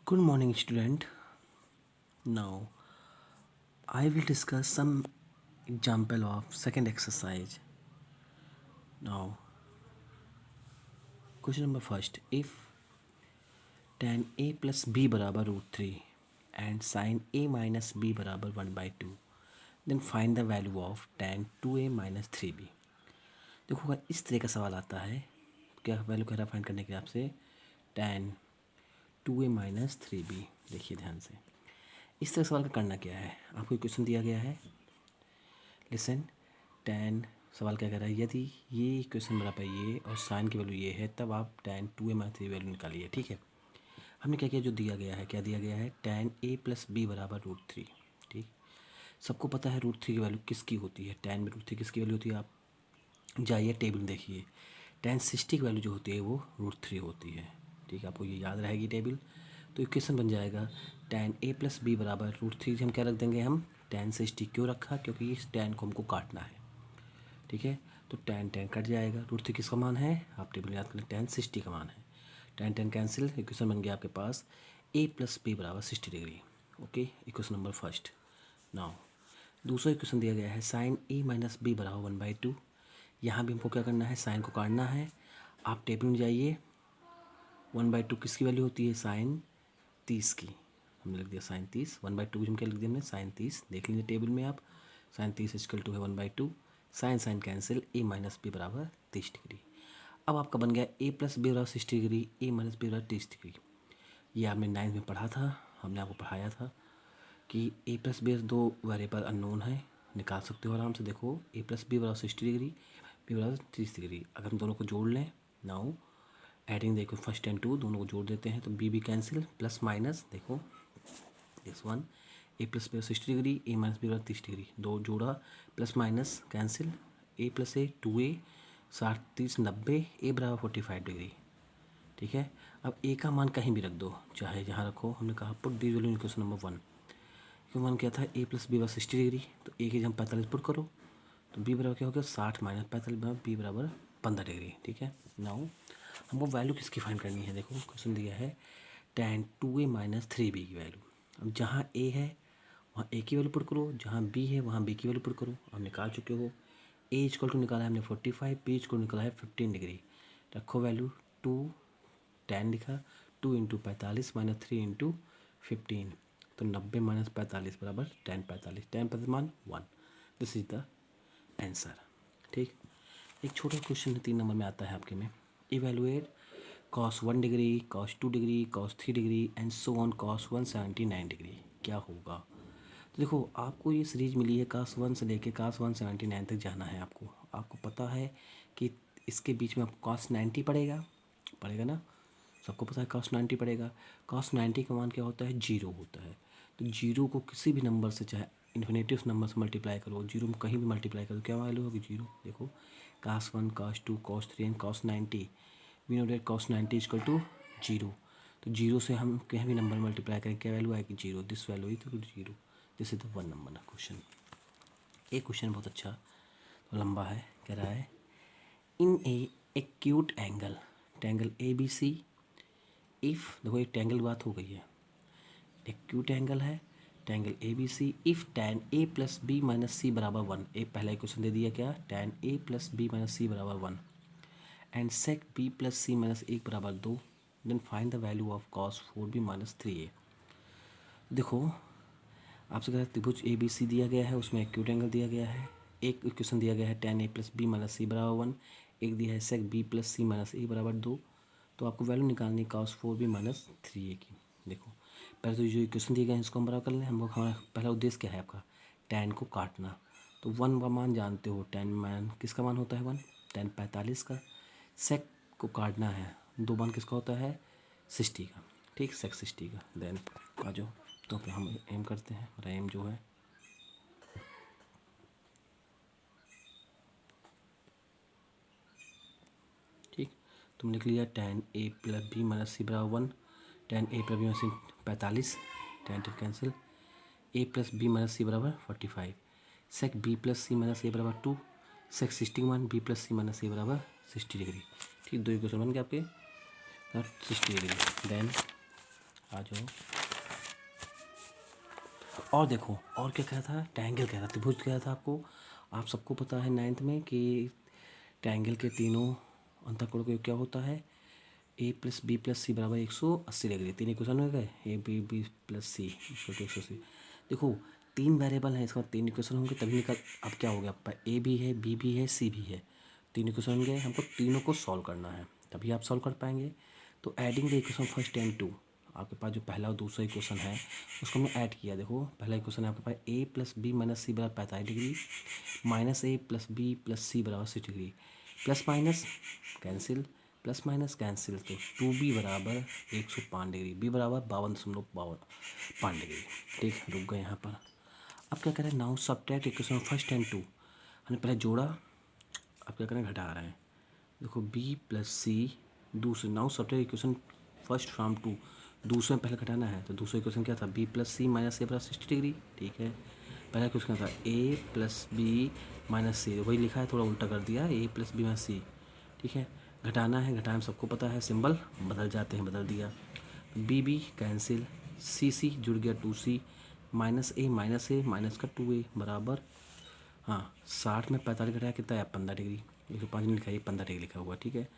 Good morning, student. Now, I will discuss some example of second exercise. Now, question number first. If tan a plus b बराबर √3 and sin a minus b बराबर 1/2, then find the value of tan 2a minus 3b. देखो अगर इस तरह का सवाल आता है, क्या वैल्यू कह रहा है फाइंड करने के लिए आपसे, tan 2a minus 3b. देखिए ध्यान से, इस तरह सवाल का करना क्या है, आपको क्वेश्चन दिया गया है. लिसन, tan सवाल क्या कह रहा है, यदि ये क्वेश्चन बराबर ये और साइन की वैल्यू ये है, तब आप tan 2a माइनस 3 वैल्यू निकालिए. ठीक है, हमने क्या किया, जो दिया गया है, क्या दिया गया है, tan a प्लस बी बराबर √3. ठीक, सबको पता है √3 की वैल्यू किसकी होती है, tan में √3 किसकी वैल्यू होती है. आप जाइए टेबल में देखिए, tan 60 की वैल्यू जो होती है वो √3 होती है. ठीक है, आपको ये याद रहेगी टेबल. तो इक्वेशन बन जाएगा tan a प्लस बी बराबर √3. हम क्या रख देंगे, हम tan 60 क्यों रखा, क्योंकि इस tan को हमको काटना है. ठीक है, तो tan tan कट जाएगा. √3 किसका मान है, आप टेबल याद करें, tan 60 का मान है. tan tan कैंसिल, इक्वेशन बन गया आपके पास a प्लस बी बराबर 60 degree. Okay, equation number first. Now दूसरा इक्वेशन दिया गया है साइन a माइनस बी बराबर 1/2. यहाँ भी हमको क्या करना है, साइन को काटना है. आप टेबल में जाइए, 1/2 किसकी वैल्यू होती है, साइन 30 की. हमने लिख दिया साइन 30. 1/2 हम क्या लिख दिया हमने, साइन 30. देख लीजिए टेबल में आप, साइन 30 इक्वल टू है 1/2. Sine sine cancel, a minus B बराबर 30 डिग्री. अब आपका बन गया a प्लस बी बराबर 60 डिग्री, a माइनस बी बराबर 30 डिग्री. ये आपने 9th में पढ़ा था, हमने आपको पढ़ाया था कि a प्लस बी दो वेरिएबल अननोन है, निकाल सकते हो आराम से. देखो a प्लस बी बराबर 60 डिग्री, बी बराबर 30 डिग्री. अगर हम दोनों को जोड़ लें, नाउ एडिंग, देखो फर्स्ट एंड टू दोनों को जोड़ देते हैं तो B B cancel, plus minus, देखो this one, A plus B 60 degree, A minus B बराबर 30 डिग्री. दो जोड़ा, plus minus cancel, A plus A 2a, 60 30 90, A बराबर 45 डिग्री. ठीक है, अब ए का मान कहीं भी रख दो, चाहे जहाँ रखो. हमने कहा put the value in question number 1. क्यों वन क्या था, ए प्लस बी बराबर 60 डिग्री, तो ए की जब 45 पुट करो तो बी बराबर क्या हो गया, 60 माइनस 45 बराबर बी बराबर 15 डिग्री. ठीक है, नाउ हमको वैल्यू किसकी फाइंड करनी है. देखो क्वेश्चन दिया है tan 2a माइनस 3b की वैल्यू. अब जहाँ a है वहाँ a की वैल्यू पुट करो, जहाँ b है वहाँ b की वैल्यू पुट करो. हम निकाल चुके हो, a इक्वल टू निकाला है हमने 45, b इक्वल टू निकाला है 15 डिग्री. रखो वैल्यू, 2 tan लिखा, 2 इंटू 45 माइनस 3 इंटू 15, तो 90 माइनस 45 बराबर tan 45. tan 45 मान 1. This is the answer. ठीक, एक छोटा क्वेश्चन 3 नंबर में आता है आपके में, evaluate cos 1 degree, cos 2 degree, cos 3 degree and so on cos 179 degree. क्या होगा, तो देखो आपको ये सीरीज मिली है, cos 1 से लेके cos 179 तक जाना है. आपको पता है कि इसके बीच में आपको cos 90 पड़ेगा ना, सबको पता है cos 90 पड़ेगा. cos 90 का मान क्या होता है, जीरो होता है. तो जीरो को किसी भी नंबर से, चाहे इन्फिनेटिव नंबर से मल्टीप्लाई करो, जीरो में कहीं भी मल्टीप्लाई करो, क्या वैल्यू होगी, जीरो. देखो cos 1, cos 2, cos 3 and cos 90, we know that cos 90 equal to zero. तो जीरो से हम कहीं भी नंबर मल्टीप्लाई करें, क्या वैल्यू आएगी, zero. This value is zero. This is the 1 number question. एक क्वेश्चन बहुत अच्छा, तो लंबा है, कह रहा है in a acute angle, triangle A B C, if, देखो एक ट्रैंगल की बात हो गई है, एक्यूट एंगल है, triangle A B C. If tan a plus B minus C बराबर 1, एक पहला क्वेश्चन दे दिया, क्या tan a plus B minus C बराबर 1 and sec b plus C minus 1 बराबर 2, then find the value of cos 4b minus 3a. देखो आपसे कहा त्रिभुज ए बी सी दिया गया है, उसमें एक्यूट एंगल दिया गया है. एक क्वेश्चन दिया गया है tan a plus B minus C बराबर 1, एक दिया है sec b plus C minus A बराबर 2. तो आपको वैल्यू निकालनी cos 4b माइनस 3a की. देखो पहले तो जो इक्वेशन दिए गए हैं इसको हम बराबर कर लें. हमको हमारा पहला उद्देश्य क्या है आपका, tan को काटना. तो 1 का मान जानते हो, tan मान किसका मान होता है, 1 tan 45 का. sec को काटना है, 2 मान किसका होता है, 60 का. ठीक, sec 60 का. देन आ जाओ, तो फिर हम एम करते हैं. हमारा एम जो है, ठीक, तुम लिख लिया tan a plus B minus C बराबर 1, tan a plus B minus C 45, tan cancel, a plus B minus C बराबर 45, sec b plus C minus A बराबर 2, sec 60 का मान b plus C minus A बराबर 60 degree. ठीक, दो equation बन गए आपके 60 डिग्री. देन आ जाओ। और देखो और क्या कहा था, ट्रायंगल कह रहा था, त्रिभुज कह रहा था आपको। आप सबको पता है 9th में कि ट्रायंगल के तीनों अंतःकोण का क्या होता है, a plus b plus c बराबर 180 डिग्री। तीन इक्वेशन हो गए, a b b plus c equal to 180। देखो 3 वेरिएबल हैं, इसका 3 इक्वेशन होंगे तभी निकल। अब क्या हो गया, आपका ए भी है, बी भी है, सी भी है, 3 इक्वेशन होंगे, हमको तीनों को सॉल्व करना है, तभी आप सॉल्व कर पाएंगे। तो adding the equation first and two, आपके पास जो पहला और दूसरा इक्वेशन है उसको हमने ऐड किया। देखो पहला इक्वेशन है आपके पास ए प्लस बी माइनस सी बराबर 45 डिग्री, माइनस ए प्लस बी प्लस सी बराबर 60 degree, plus minus cancel, plus minus cancel, तो 2b बराबर 105 डिग्री, बी बराबर 52.5 डिग्री। ठीक, रुक गए यहाँ पर। अब क्या करें, now subtract equation first and two, हमने पहले जोड़ा, अब क्या करें, घटा रहे हैं। देखो b प्लस सी, दूसरे now subtract equation first from two, दूसरे में पहले घटाना है, तो दूसरा इक्वेशन क्या था, b plus C minus A बराबर 60 डिग्री। ठीक है, पहला इक्वेशन क्या था, a प्लस बी माइनस सी, वही लिखा है, थोड़ा उल्टा कर दिया, a प्लस बी माइनस सी। ठीक है, घटाना है, घटाना सबको पता है, सिंबल बदल जाते हैं, बदल दिया, बी बी कैंसिल, सी सी जुड़ गया 2c, माइनस ए माइनस का 2a बराबर, हाँ 60 में 45 घटाया कितना है 15 डिग्री, 105 नहीं लिखा है, 15 डिग्री लिखा हुआ। ठीक है,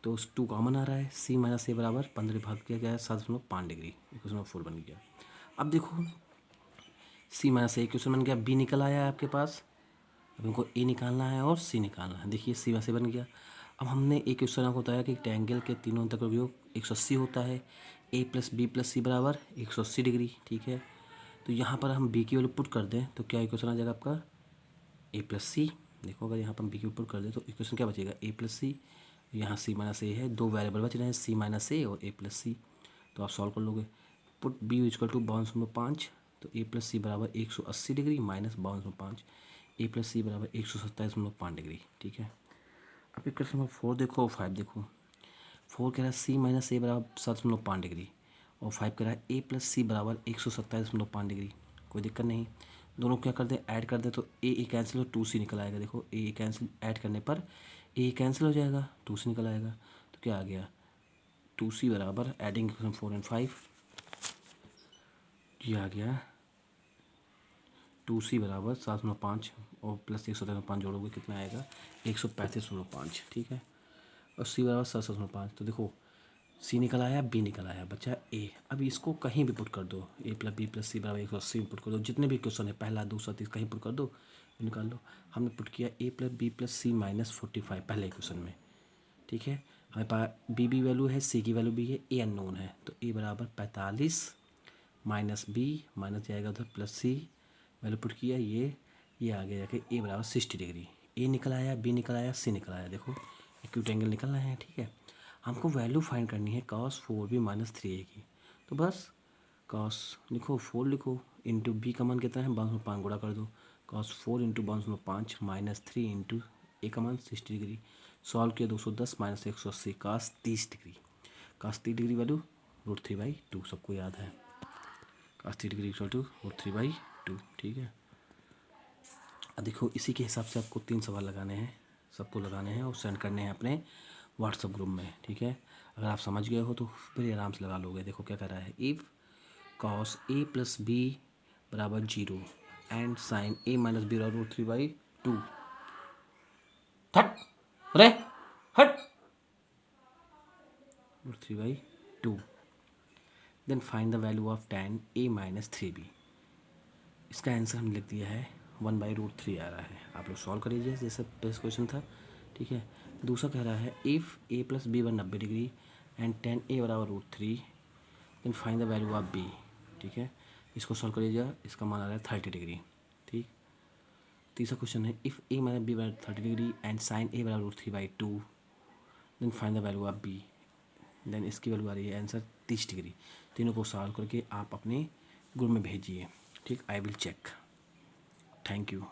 तो 2 कॉमन आ रहा है, सी माइनस ए बराबर 15 भाग किया गया है 7.5 डिग्री, इक्वेशन नंबर 4 बन गया। अब देखो सी माइनस ए इक्वेशन बन गया, बी निकल आया है आपके पास, अब हमको ए निकालना है और सी निकालना है। देखिए सी वैसे बन गया। अब हमने एक क्वेश्चन आपको बताया कि ट्रायंगल के तीनों अंतर का योग 180 होता है, a plus b plus c बराबर 180 डिग्री। ठीक है, तो यहाँ पर हम बी की वैल्यू पुट कर दें तो क्या इक्वेशन आ जाएगा आपका, ए प्लस सी। देखो अगर यहाँ पर हम बी की वैल्यू पुट कर दें तो इक्वेशन क्या बचेगा, ए प्लस सी, यहाँ सी माइनस ए है, दो वेरिएबल बच रहे हैं, सी माइनस ए और ए प्लस सी, तो आप सॉल्व कर लोगे। पुट बी इक्वल टू 52.5, तो ए प्लस सी बराबर 180 डिग्री माइनस 52.5, ए प्लस सी बराबर 127.5 डिग्री। ठीक है, अब इक्वेशन नंबर 4 देखो और 5 देखो। 4 कह रहा है सी माइनस ए बराबर 7.5 डिग्री, और 5 कह रहा है ए प्लस सी बराबर 127.5 डिग्री। कोई दिक्कत नहीं, दोनों क्या कर दे, ऐड कर दे, तो ए कैंसिल हो 2c निकल आएगा। देखो ए कैंसिल, ऐड करने पर ए कैंसिल हो जाएगा, 2c निकल आएगा, तो क्या आ गया 2c बराबर, एडिंग इक्वेशन 4 एंड 5, ये आ गया 2c बराबर 7.5 और प्लस 127.5 जोड़ोगे कितना आएगा 135.5। ठीक है, और सी बराबर 7.5, तो देखो सी निकल आया, बी निकल आया, बचा ए। अब इसको कहीं भी पुट कर दो, ए प्लस बी प्लस सी बराबर 180 पुट कर दो, जितने भी क्वेश्चन है पहला दूसरा तीसरा कहीं पुट कर दो, निकाल लो। हमने पुट किया ए plus b plus C minus 45 पहले क्वेश्चन में। ठीक है, हमारे पास बी बी वैल्यू है, सी की वैल्यू भी है, ए अननोन है, तो ए बराबर 45 माइनस बी माइनस जाएगा उधर प्लस सी, वैल्यू पुट किया, ये आ गया जाके ए बराबर 60 डिग्री। ए निकल आया, बी निकल आया, सी निकल आया, देखो एक्यूट एंगल निकलना है। ठीक है, हमको वैल्यू फाइंड करनी है cos 4b माइनस 3a की, तो बस cos लिखो, 4 लिखो, इंटू बी का मान कितना है 52.5 गुणा कर दो, cos 4 इंटू 52.5 माइनस 3 इंटू ए का मान 60 डिग्री, सॉल्व किया 210 minus 180, cos 30 degree, cos 30 degree value √3/2 सबको याद है, cos 30 डिग्री इक्वल टू √3/2। ठीक है, अब देखो इसी के हिसाब से आपको 3 सवाल लगाने हैं, सबको लगाने हैं और सेंड करने हैं अपने व्हाट्सएप ग्रुप में। ठीक है, अगर आप समझ गए हो तो फिर आराम से लगा लोगे। देखो क्या कर रहा है, if cos a plus b बराबर 0 and sine a minus B बराबर √3/2, हट रे हट, √3/2, then find the value of tan a minus 3b। इसका आंसर हमने लिख दिया है 1/√3 आ रहा है, आप लोग सॉल्व कर लीजिए जैसे बेस्ट क्वेश्चन था। ठीक है, दूसरा कह रहा है इफ़ a प्लस बी बराबर 90 डिग्री एंड tan a बराबर √3, then find the value of b। ठीक है, इसको सॉल्व कर लीजिए, इसका मान आ रहा है 30 डिग्री। ठीक, तीसरा क्वेश्चन है इफ़ a माइनस बी बराबर 30 डिग्री एंड साइन a बराबर √3/2, then find the value of b। Then इसकी वैल्यू आ रही है आंसर 30 डिग्री। तीनों को सॉल्व करके आप अपने ग्रुप में भेजिए। ठीक, I will check. Thank you.